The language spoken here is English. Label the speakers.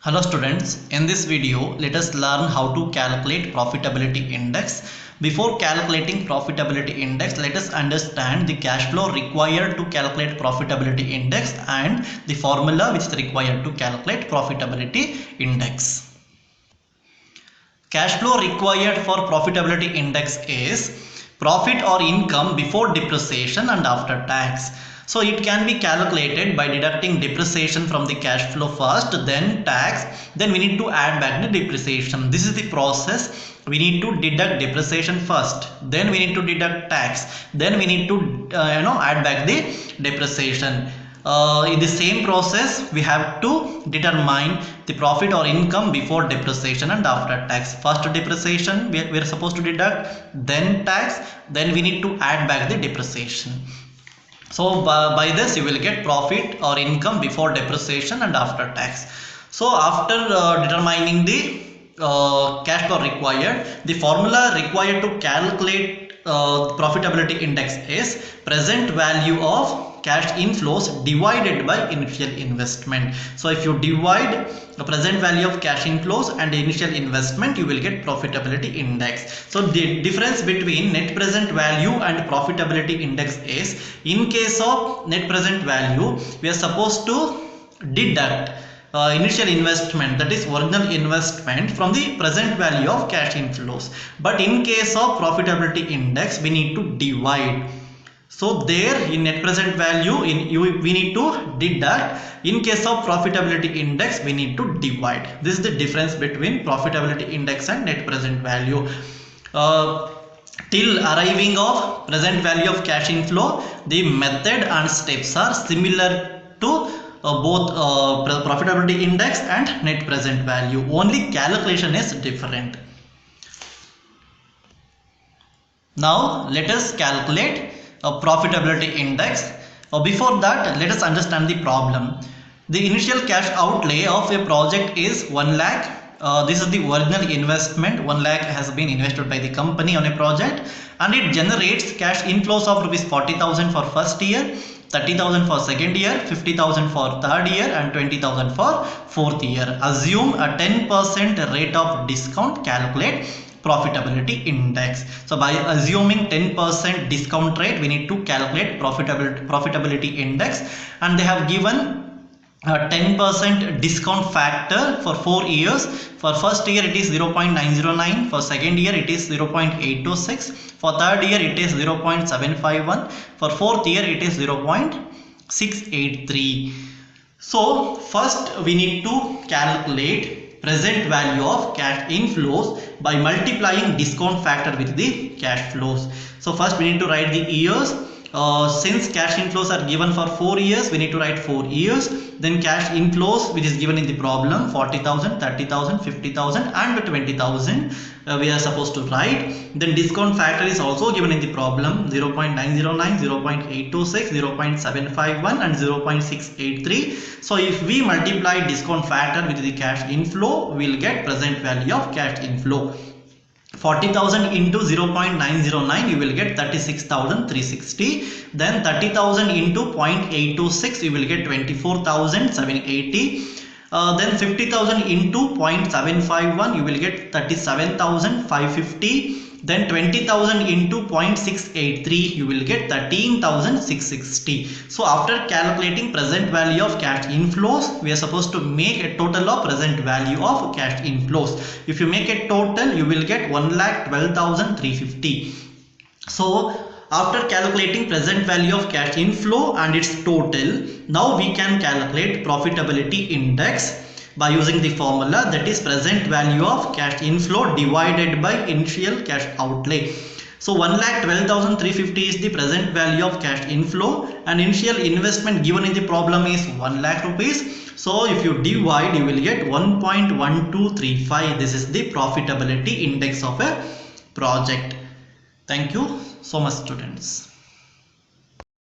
Speaker 1: Hello students, in this video let us learn how to calculate profitability index. Before calculating profitability index, let us understand the cash flow required to calculate profitability index and the formula which is required to calculate profitability index. Cash flow required for profitability index is profit or income before depreciation and after tax. So it can be calculated by deducting depreciation from the cash flow first, then tax, then we need to add back the depreciation. This is the process. We need to deduct depreciation first, then we need to deduct tax, then we need to add back the depreciation. In the same process we have to determine the profit or income before depreciation and after tax. First depreciation we are supposed to deduct, then tax, then we need to add back the depreciation. So by this you will get profit or income before depreciation and after tax. So after determining the cash flow required, the formula required to calculate profitability index is present value of cash inflows divided by initial investment. So if you divide the present value of cash inflows and initial investment, you will get profitability index. So the difference between net present value and profitability index is, in case of net present value we are supposed to deduct initial investment, that is original investment, from the present value of cash inflows. But in case of profitability index we need to divide. So there in net present value we need to deduct. In case of profitability index we need to divide. This is the difference between profitability index and net present value. Till arriving of present value of cash inflow, the method and steps are similar to both profitability index and net present value. Only calculation is different. Now let us calculate profitability index. Before that, let us understand the problem. The initial cash outlay of a project is 1 lakh. This is the original investment. 1 lakh has been invested by the company on a project, and it generates cash inflows of rupees 40,000 for first year, 30,000 for second year, 50,000 for third year, and 20,000 for fourth year. Assume a 10% rate of discount. Calculate profitability index. So by assuming 10% discount rate, we need to calculate profitability index, and they have given a 10% discount factor for 4 years. For first year it is 0.909, for second year it is 0.826, for third year it is 0.751, for fourth year it is 0.683. So first we need to calculate present value of cash inflows by multiplying discount factor with the cash flows. So first we need to write the years. Since cash inflows are given for 4 years, we need to write 4 years. Then cash inflows which is given in the problem, 40,000, 30,000, 50,000 and 20,000 we are supposed to write. Then discount factor is also given in the problem, 0.909, 0.826, 0.751 and 0.683. So if we multiply discount factor with the cash inflow, we will get present value of cash inflow. 40,000 into 0.909, you will get 36,360. Then 30,000 into 0.826, you will get 24,780. Then 50,000 into 0.751, you will get 37,550. Then 20,000 into 0.683, you will get 13,660. So after calculating present value of cash inflows, we are supposed to make a total of present value of cash inflows. If you make a total, you will get 1,12,350. So after calculating present value of cash inflow and its total, now we can calculate profitability index by using the formula, that is present value of cash inflow divided by initial cash outlay. So 1,12,350 is the present value of cash inflow, and initial investment given in the problem is 1 lakh rupees. So if you divide, you will get 1.1235. This is the profitability index of a project. Thank you so much, students.